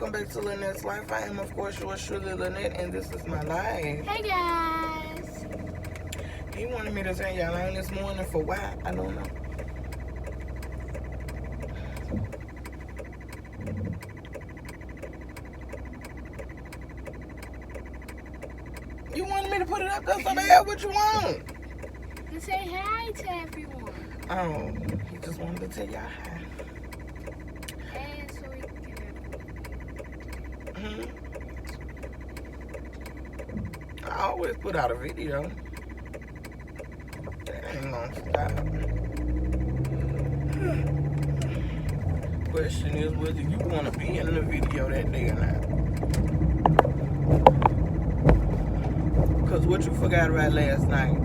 welcome back to Lynette's Life. I am, of course, yours truly, Lynette, and this is my life. Hey guys! He wanted me to turn y'all on this morning for why? I don't know. You wanted me to put it up there so bad? What you want? To say hi to everyone. Oh, he just wanted to tell y'all hi. And so we can get I always put out a video. That ain't gonna stop. Question is whether you want to be in the video that day or not. Because what you forgot about last night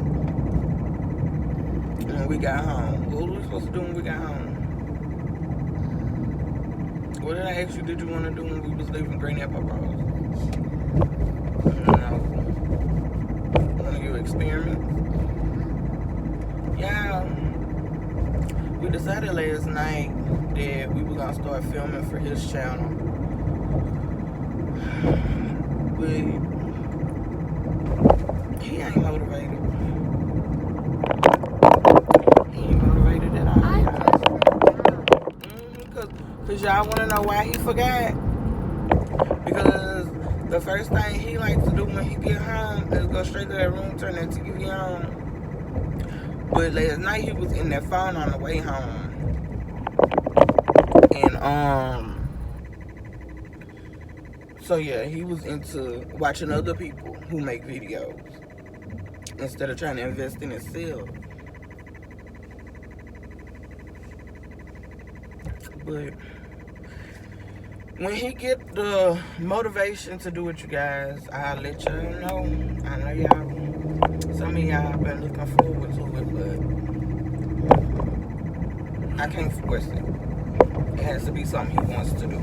when we got home. What were we supposed to do when we got home? What did I ask you did you want to do when we was leaving Green Apple Rose? No. Want to do experiments? Yeah. We decided last night that we were going to start filming for his channel. But he ain't motivated. He ain't motivated at all. Because y'all want to know why he forgot? Because the first thing he likes to do when he get home is go straight to that room, turn that TV on. But last night he was in that phone on the way home. And so yeah, he was into watching other people who make videos instead of trying to invest in himself. But when he get the motivation to do it, you guys, I'll let y'all know. I know y'all, some of y'all been looking forward to it, but I can't force it. It has to be something he wants to do.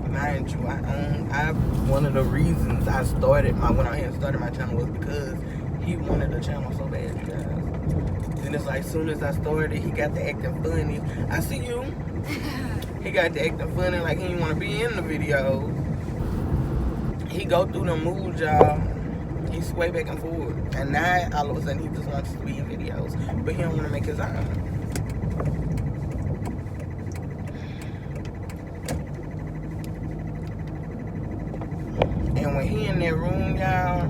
Mind you, one of the reasons I started went out here and started my channel was because he wanted the channel so bad, you guys. And it's like, as soon as I started, he got to acting funny. I see you. He got to acting funny, like he didn't want to be in the videos. He go through the moods, y'all. He sway back and forth. And now, all of a sudden, he just wants to be in videos. But he don't want to make his own. And when he in that room, y'all,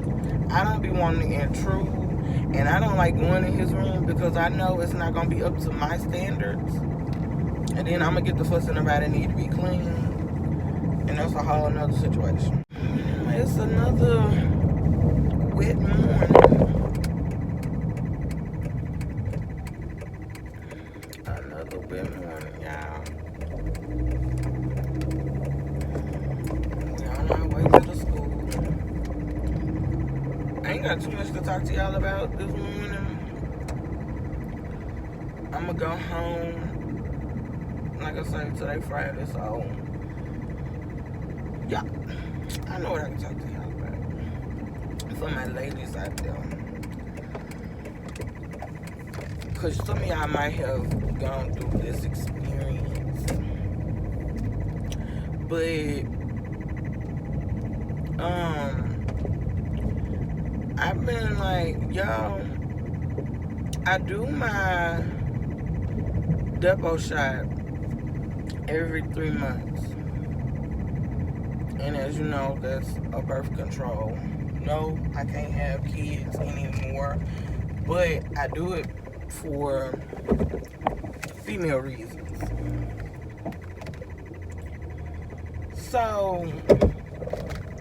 I don't be wanting to intrude. And I don't like going in his room because I know it's not going to be up to my standards. And then I'm going to get the fussing about it need to be clean. And that's a whole nother situation. It's another wet morning. Another wet morning, y'all. We're on our way to the school. I ain't got too much to talk to y'all about this morning. I'm gonna go home. Like I said, today Friday, so yeah, I know what I can talk to y'all about. For my ladies out there, cause some of y'all might have gone through this experience, but I've been like, y'all, I do my depot shot every 3 months. And as you know, that's a birth control. No, I can't have kids anymore. But I do it for female reasons. So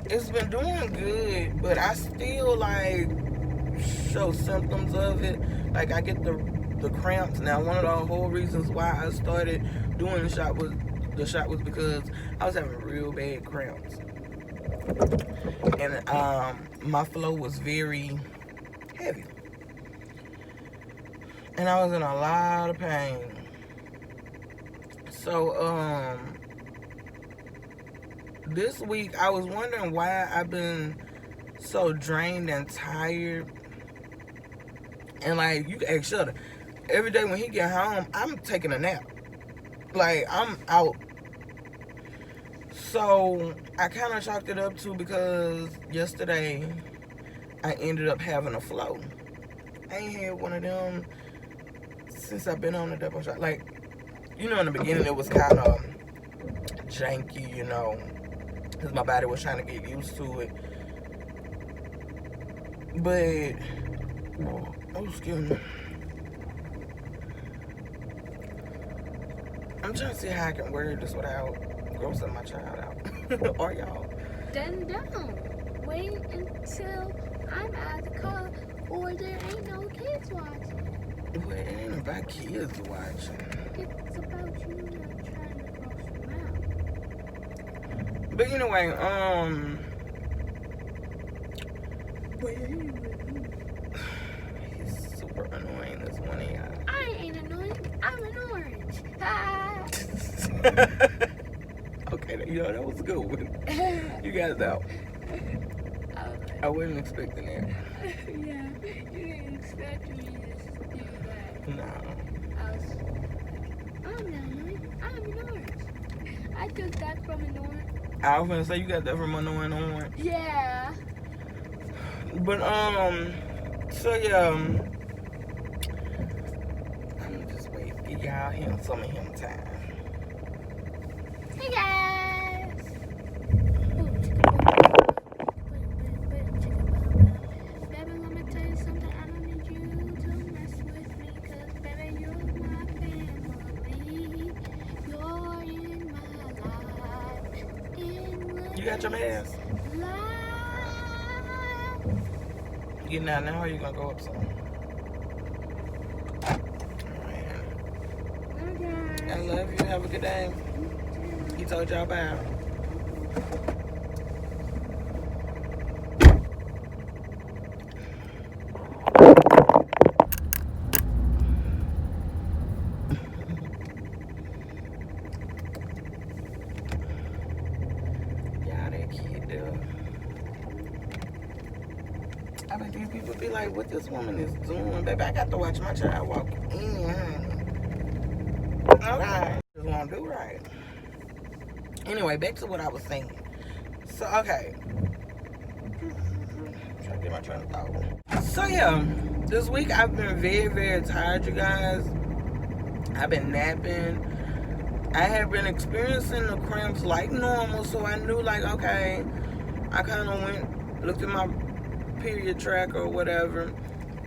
it's been doing good, but I still like show symptoms of it. Like I get the cramps. Now one of the whole reasons why I started doing the shot was because I was having real bad cramps. And my flow was very heavy. And I was in a lot of pain. So this week I was wondering why I've been so drained and tired. And like, you can ask Shutter, every day when he get home, I'm taking a nap. Like, I'm out So I kind of chalked it up to because yesterday I ended up having a flow. I ain't had one of them since I've been on the double shot. Like, in the beginning it was kind of janky, because my body was trying to get used to it. But, oh, excuse me. I'm trying to see how I can word this without grossing my child out. Or y'all. Then don't. Wait until I'm out of the car or there ain't no kids watching. Well, it ain't about kids watching. It's about you not trying to cross them out. But anyway, he's super annoying, this one, y'all. I ain't annoying. I'm an orange. Ah. Okay, that was a good one. You guys know. I wasn't expecting that. Yeah, you didn't expect me to do that. No. I'm not annoying. I'm an orange. I took that from an orange. I was gonna say you got that from annoying orange. Yeah. But so yeah, I'm just waiting to get y'all some of him time. Hey guys. Baby, let me tell you something. I don't need you to mess with me, 'cause baby, you're my family. You're in my life. You got your mask? You getting out now or you gonna go up some? Alright. I love you. Have a good day. He told y'all bye. Yeah, that kid there. I bet these people be like, what this woman is doing? Baby, I got to watch my child walk in, honey. Okay. Just won't do right. Anyway, back to what I was saying. So, okay. Trying to get my train of thought. So, yeah. This week I've been very, very tired, you guys. I've been napping. I have been experiencing the cramps like normal, so I knew, like, okay. I kind of looked at my period tracker or whatever,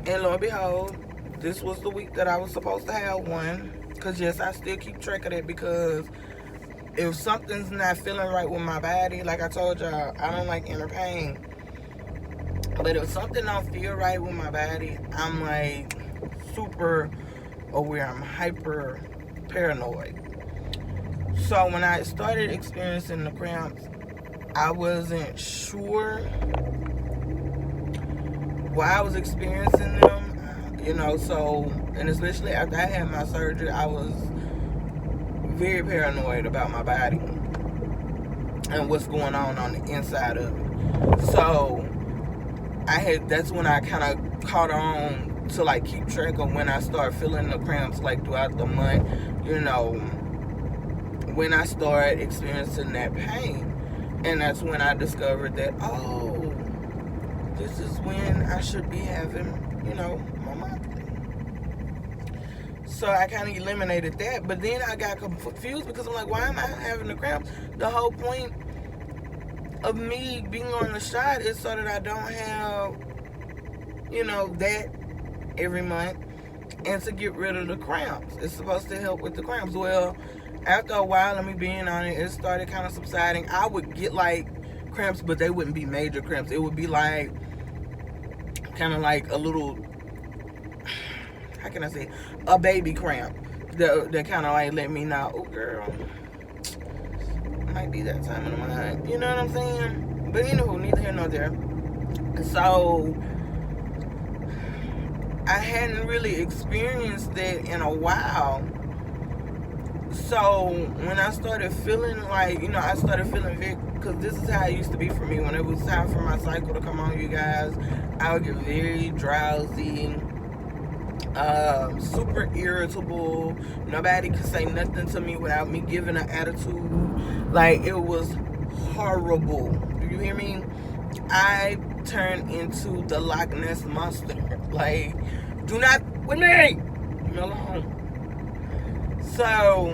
and lo and behold, this was the week that I was supposed to have one. Because, yes, I still keep track of that, because if something's not feeling right with my body, like I told y'all, I don't like inner pain. But if something don't feel right with my body, I'm like super aware. I'm hyper paranoid. So when I started experiencing the cramps, I wasn't sure why I was experiencing them. So, and especially after I had my surgery, I was very paranoid about my body and what's going on the inside of it. So that's when I kind of caught on to like keep track of when I start feeling the cramps like throughout the month, when I started experiencing that pain. And that's when I discovered that, oh, this is when I should be having, my monthly. So I kind of eliminated that. But then I got confused because I'm like, why am I having the cramps? The whole point of me being on the shot is so that I don't have, that every month, and to get rid of the cramps. It's supposed to help with the cramps. Well, after a while of me being on it, it started kind of subsiding. I would get like cramps, but they wouldn't be major cramps. It would be like kind of like a little, how can I say, a baby cramp that kind of like let me know, oh girl, might be that time of the month. You know what I'm saying? But anywho, neither here nor there. So I hadn't really experienced that in a while. So when I started feeling like, I started feeling very, because this is how it used to be for me. When it was time for my cycle to come on, you guys, I would get very drowsy, super irritable. Nobody could say nothing to me without me giving an attitude. Like, it was horrible. Do you hear me? I turned into the Loch Ness Monster. Like, do not with me. Leave me alone. So,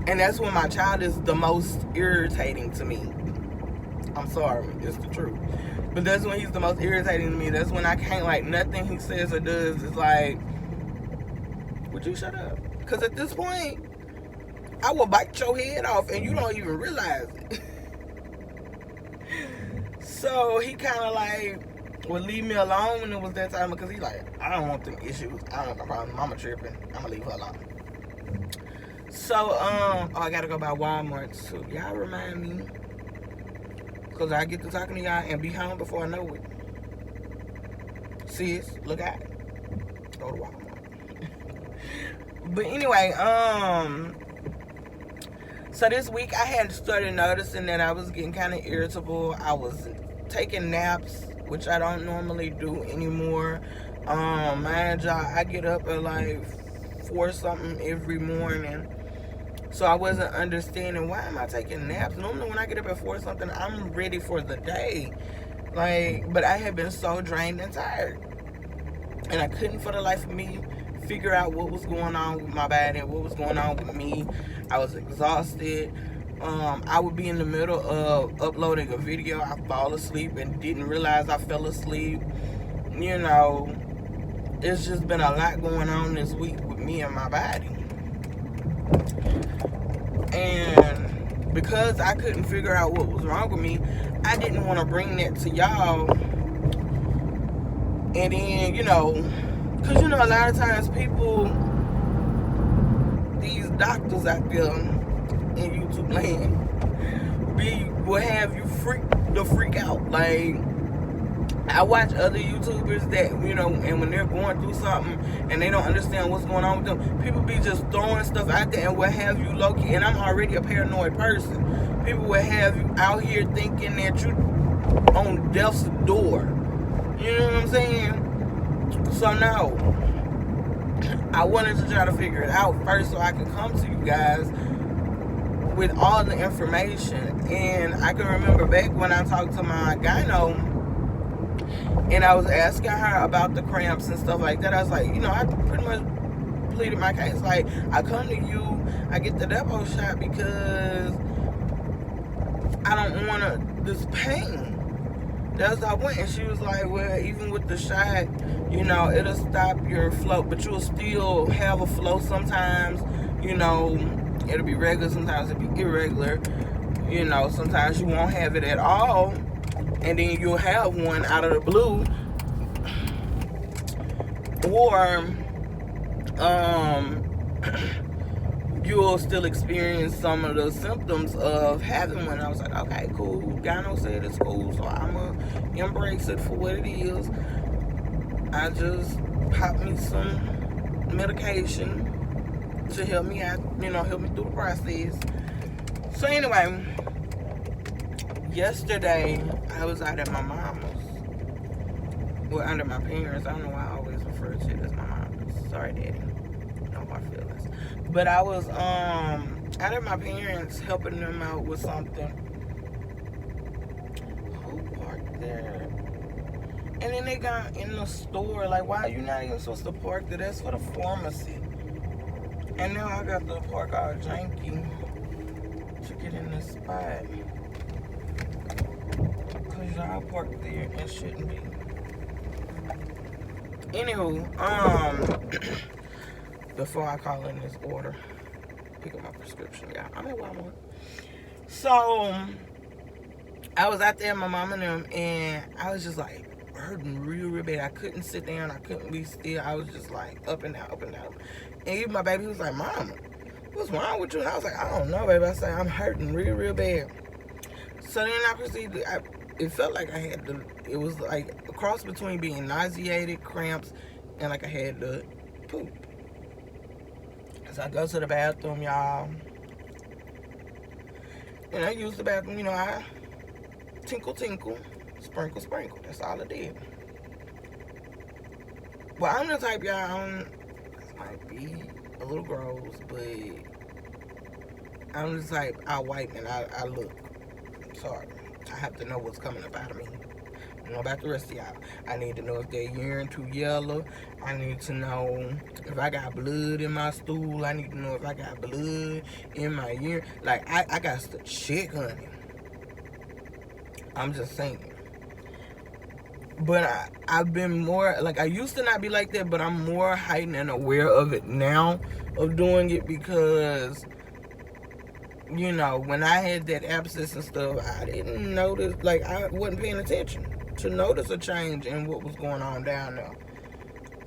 and that's when my child is the most irritating to me. I'm sorry, it's the truth. But that's when he's the most irritating to me. That's when I can't, like, nothing he says or does is like, would you shut up? Because at this point, I will bite your head off and you don't even realize it. So he kind of like would leave me alone when it was that time, because he's like, I don't want them issues. I don't want no problem. Mama tripping. I'm going to leave her alone. So, I got to go by Walmart. So y'all remind me, because I get to talking to y'all and be home before I know it. Sis, look out. Go to Walmart. But anyway, so this week I had started noticing that I was getting kind of irritable. I was taking naps, which I don't normally do anymore. Mind y'all, I get up at like 4 something every morning. So I wasn't understanding, why am I taking naps? Normally when I get up at 4 something, I'm ready for the day. Like, but I had been so drained and tired. And I couldn't for the life of me figure out what was going on with my body and what was going on with me. I was exhausted. I would be in the middle of uploading a video. I fall asleep and didn't realize I fell asleep. You know, it's just been a lot going on this week with me and my body. And because I couldn't figure out what was wrong with me, I didn't want to bring that to y'all. And then, you know, because, you know, a lot of times people, these doctors out there in YouTube land, will have you freak out. Like, I watch other YouTubers that, you know, and when they're going through something and they don't understand what's going on with them, people be just throwing stuff out there and will have you low-key, and I'm already a paranoid person. People will have you out here thinking that you on death's door. You know what I'm saying? So no, I wanted to try to figure it out first so I could come to you guys with all the information. And I can remember back when I talked to my gyno and I was asking her about the cramps and stuff like that. I was like, you know, I pretty much pleaded my case. Like, I come to you, I get the depot shot because I don't want this pain. That's how I went. And she was like, well, even with the shot, you know, it'll stop your flow, but you'll still have a flow sometimes. You know, it'll be regular, sometimes it'll be irregular. You know, sometimes you won't have it at all, and then you'll have one out of the blue. Or, you'll still experience some of the symptoms of having one. I was like, okay, cool. Gyno said it's cool, so I'm going to embrace it for what it is. I just popped me some medication to help me out, you know, help me through the process. So anyway, yesterday I was out at my mama's. Well, under my parents. I don't know why I always refer to it as my mama's. Sorry, Daddy. No hard feelings. But I was out at my parents helping them out with something. Who parked there? And then they got in the store, like, why are you not even supposed to park there? That's for the pharmacy. And now I got to park all janky to get in this spot. Because y'all parked there and shouldn't be. Anywho, before I call in this order, pick up my prescription, y'all. I'm at Walmart. So, I was out there with my mom and them, and I was just like, hurting real bad. I couldn't sit down. I couldn't be still. I was just like up and down, up and down. And even my baby was like, Mama, what's wrong with you? And I was like, I don't know, baby. I said, I'm hurting real bad. So then I proceeded, it felt like I had to, it was like a cross between being nauseated, cramps, and like I had to poop. So I go to the bathroom, y'all. And I use the bathroom, you know, I tinkle, sprinkle. That's all I did. Well, I'm the type, y'all, this might be a little gross, but I'm just like, I wipe and I look. Sorry. I have to know what's coming up out of me. I don't know about the rest of y'all. I need to know if their urine too yellow. I need to know if I got blood in my stool. I need to know if I got blood in my urine. Like, I got to check, honey. I'm just saying. But I've been more, like, I used to not be like that, but I'm more heightened and aware of it now, of doing it, because, you know, when I had that abscess and stuff, I didn't notice, like, I wasn't paying attention to notice a change in what was going on down there.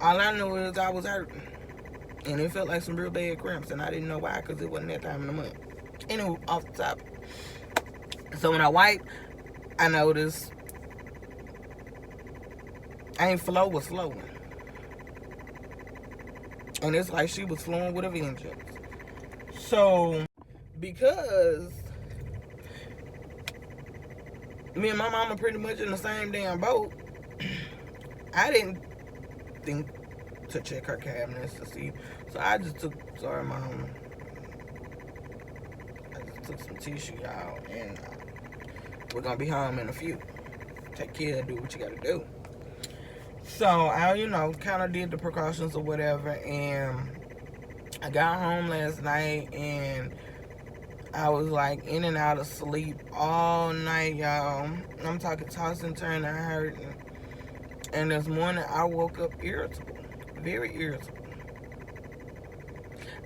All I knew is I was hurting, and it felt like some real bad cramps, and I didn't know why, because it wasn't that time in the month. Anyway, off the top. So when I wiped, I noticed Flo was flowing. And it's like she was flowing with a vengeance. So, because me and my mama pretty much in the same damn boat, I didn't think to check her cabinets to see. So I just took, sorry mom, I just took some tissue out, and we're gonna be home in a few. Take care, do what you gotta do. So I, you know, kind of did the precautions or whatever, and I got home last night, and I was like in and out of sleep all night, y'all. I'm talking tossing, turning, hurting. And this morning I woke up irritable, very irritable.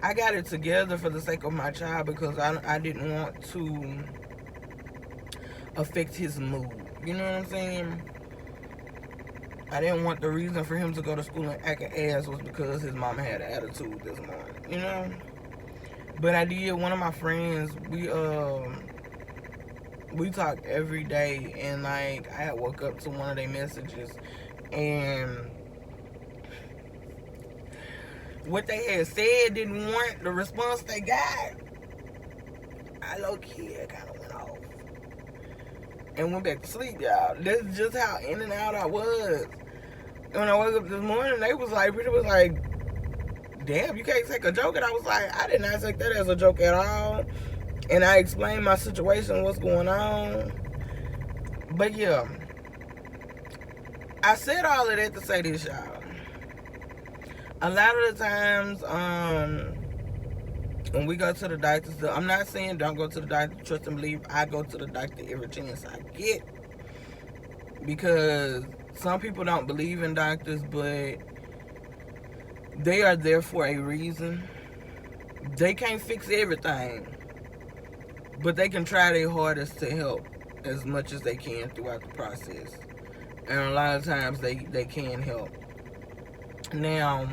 I got it together for the sake of my child, because I didn't want to affect his mood. You know what I'm saying? I didn't want the reason for him to go to school and act an ass was because his mama had an attitude this morning, you know? But I did, one of my friends, we talk every day, and like, I had woke up to one of their messages, and what they had said didn't warrant the response they got. I low-key kind of went off and went back to sleep, y'all. That's just how in and out I was. When I woke up this morning, they was like, damn, you can't take a joke. And I was like, I did not take that as a joke at all. And I explained my situation, what's going on. But yeah, I said all of that to say this, y'all. A lot of the times, when we go to the doctor, so I'm not saying don't go to the doctor, trust and believe. I go to the doctor every chance I get, because some people don't believe in doctors, but they are there for a reason. They can't fix everything, but they can try their hardest to help as much as they can throughout the process. And a lot of times they can help. Now,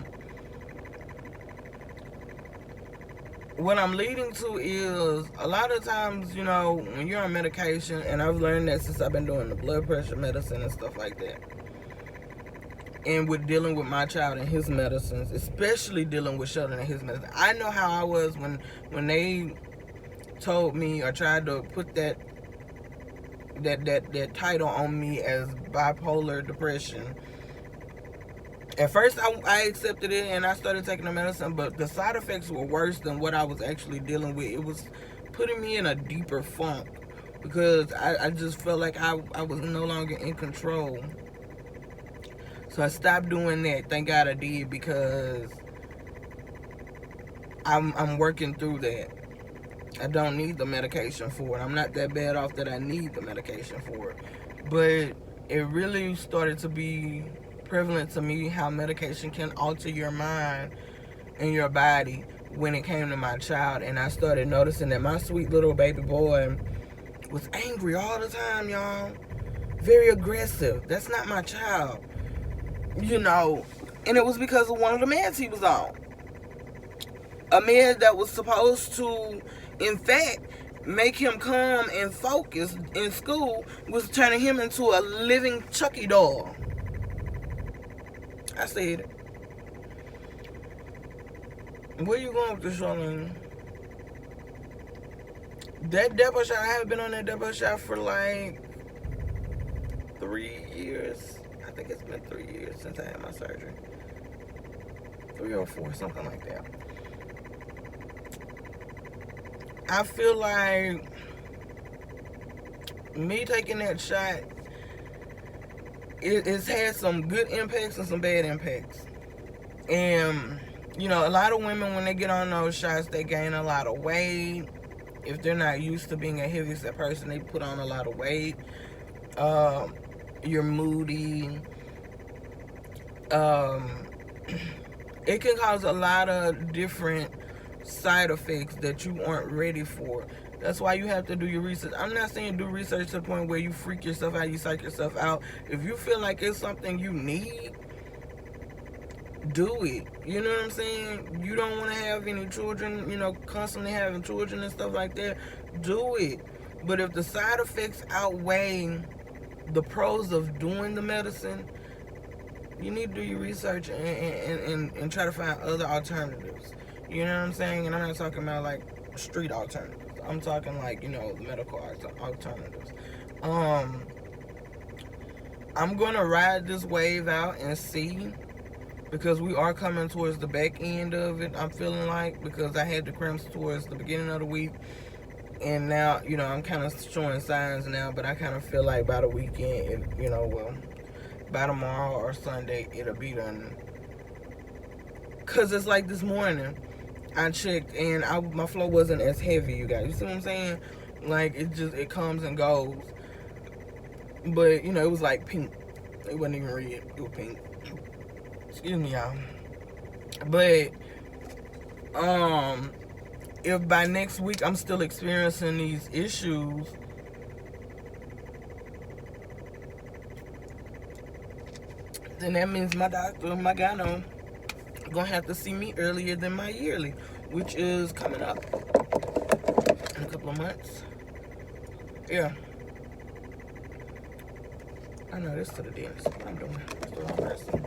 what I'm leading to is, a lot of times, you know, when you're on medication, and I've learned that since I've been doing the blood pressure medicine and stuff like that, and with dealing with my child and his medicines, especially dealing with Sheldon and his medicine, I know how I was when they told me or tried to put that title on me as bipolar depression. At first, I accepted it, and I started taking the medicine, but the side effects were worse than what I was actually dealing with. It was putting me in a deeper funk, because I just felt like I was no longer in control. So I stopped doing that. Thank God I did, because I'm working through that. I don't need the medication for it. I'm not that bad off that I need the medication for it. But it really started to be prevalent to me how medication can alter your mind and your body when it came to my child. And I started noticing that my sweet little baby boy was angry all the time, y'all. Very aggressive. That's not my child. You know, and it was because of one of the meds he was on. A med that was supposed to, in fact, make him calm and focus in school, was turning him into a living Chucky doll. I said it. Where you going with this, Charlene? That depot shot, I haven't been on that depot shot for like 3 years. I think it's been 3 years since I had my surgery. 3 or 4, something like that. I feel like me taking that shot, it's had some good impacts and some bad impacts. And, you know, a lot of women, when they get on those shots, they gain a lot of weight. If they're not used to being a heavyset person, they put on a lot of weight. You're moody. It can cause a lot of different side effects that you aren't ready for. That's why you have to do your research. I'm not saying do research to the point where you freak yourself out, you psych yourself out. If you feel like it's something you need, do it. You know what I'm saying? You don't want to have any children, you know, constantly having children and stuff like that. Do it. But if the side effects outweigh the pros of doing the medicine, you need to do your research and try to find other alternatives. You know what I'm saying? And I'm not talking about like street alternatives. I'm talking like, you know, medical alternatives. I'm gonna ride this wave out and see, because we are coming towards the back end of it, I'm feeling like, because I had the cramps towards the beginning of the week, and now, you know, I'm kind of showing signs now, but I kind of feel like by the weekend, you know, well, by tomorrow or Sunday, it'll be done. Because it's like this morning, I checked, and my flow wasn't as heavy, you guys. You see what I'm saying? Like, it comes and goes. But, you know, it was like pink. It wasn't even red. It was pink. Excuse me, y'all. But, if by next week I'm still experiencing these issues, then that means my doctor, my gyno, gonna have to see me earlier than my yearly, which is coming up in a couple of months. Yeah. I know this to the dentist. What I'm doing. It's the wrong person.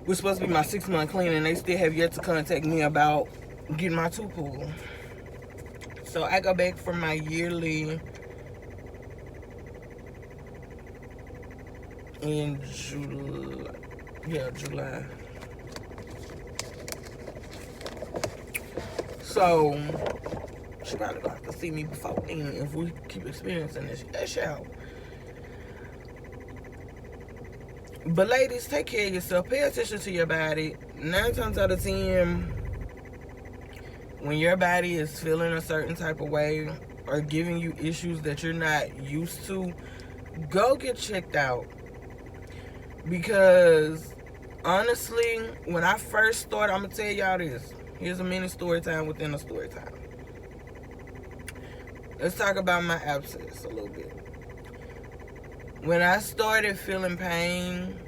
We're supposed to be my 6-month cleaning. They still have yet to contact me about getting my tooth pulled. So I go back for my yearly in July. Yeah, July. So she probably gonna have to see me before then if we keep experiencing this shit. But ladies, take care of yourself. Pay attention to your body. 9 times out of 10, when your body is feeling a certain type of way or giving you issues that you're not used to, go get checked out. Because honestly, when I first started, I'm gonna tell y'all this. Here's a mini story time within a story time. Let's talk about my abscess a little bit. When I started feeling pain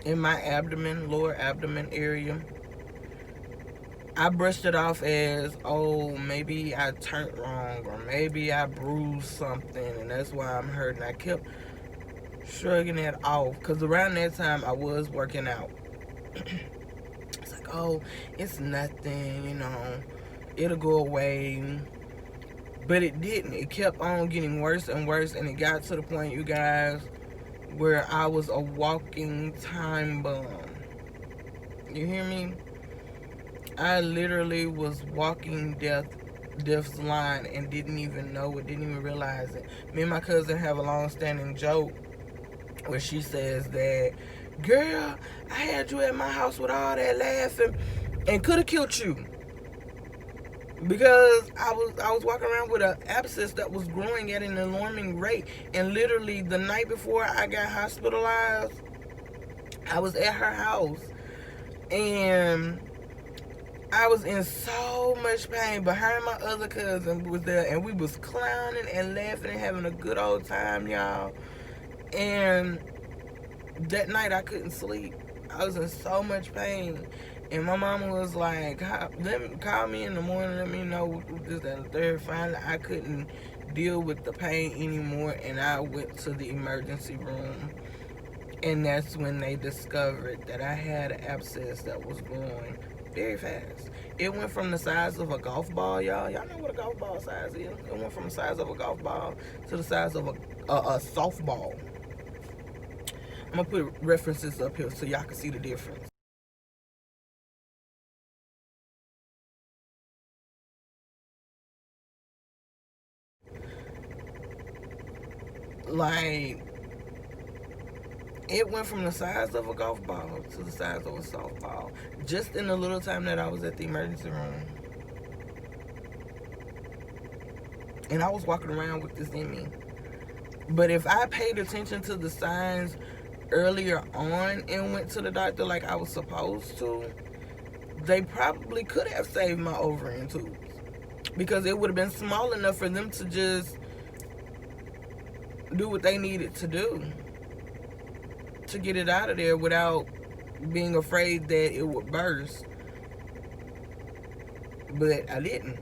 in my abdomen, lower abdomen area, I brushed it off as, oh, maybe I turned wrong, or maybe I bruised something, and that's why I'm hurting. I kept shrugging it off, because around that time, I was working out. It's like, oh, it's nothing, you know, it'll go away. But it didn't. It kept on getting worse and worse, and it got to the point, you guys, where I was a walking time bomb. You hear me? I literally was walking death's line and didn't even know it, didn't even realize it. Me and my cousin have a long-standing joke where she says that, girl, I had you at my house with all that laughing and could have killed you. Because I was walking around with an abscess that was growing at an alarming rate. And literally the night before I got hospitalized, I was at her house. And I was in so much pain. But her and my other cousin was there. And we was clowning and laughing and having a good old time, y'all. And that night I couldn't sleep. I was in so much pain. And my mama was like, call me in the morning, let me know this, that, and the third. Finally, I couldn't deal with the pain anymore, and I went to the emergency room. And that's when they discovered that I had an abscess that was growing very fast. It went from the size of a golf ball, y'all. Y'all know what a golf ball size is. It went from the size of a golf ball to the size of a softball. I'm going to put references up here so y'all can see the difference. Like, it went from the size of a golf ball to the size of a softball. Just in the little time that I was at the emergency room. And I was walking around with this in me. But if I paid attention to the signs earlier on and went to the doctor like I was supposed to, they probably could have saved my ovarian tubes. Because it would have been small enough for them to just do what they needed to do to get it out of there without being afraid that it would burst. But I didn't.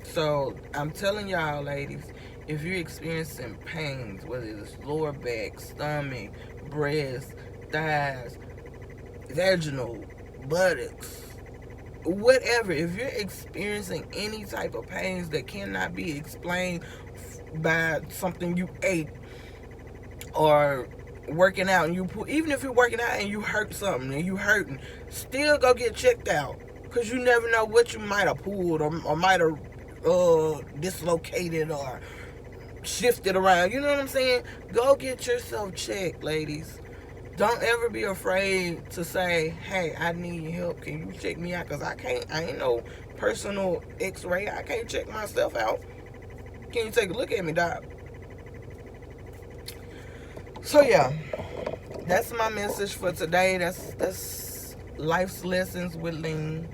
So I'm telling y'all, ladies, if you're experiencing pains, whether it's lower back, stomach, breast, thighs, vaginal, buttocks, whatever, if you're experiencing any type of pains that cannot be explained by something you ate or working out, and even if you're working out and you hurt something and you hurting, still go get checked out, because you never know what you might have pulled or might have dislocated or shifted around. You know what I'm saying? Go get yourself checked, ladies. Don't ever be afraid to say, hey, I need help. Can you check me out? Because I ain't no personal x-ray. I can't check myself out. Can you take a look at me, doc? So, yeah. That's my message for today. That's life's lessons with Lean.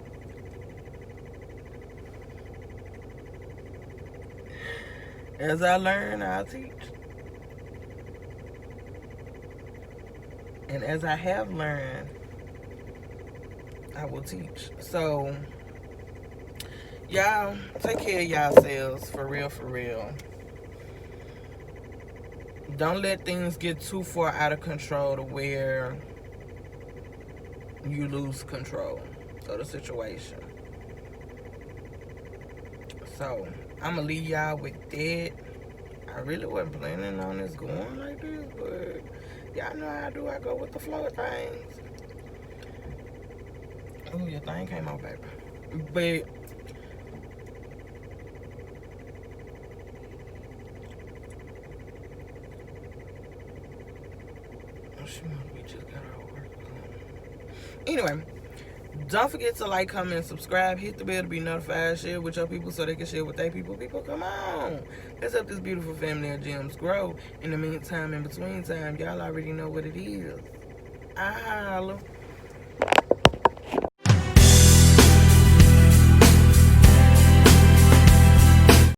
As I learn, I'll teach. And as I have learned, I will teach. So, y'all, take care of yourselves. For real, for real. Don't let things get too far out of control to where you lose control of the situation. So, I'm going to leave y'all with that. I really wasn't planning on this going like this, but y'all know how I do. I go with the flow of things. Oh, your thing came out, baby. But she must be just got out of work. Anyway, don't forget to like, comment, and subscribe. Hit the bell to be notified. Share with your people so they can share with their people. People, come on. Let's help this beautiful family of gems grow. In the meantime, in between time, y'all already know what it is. I holla.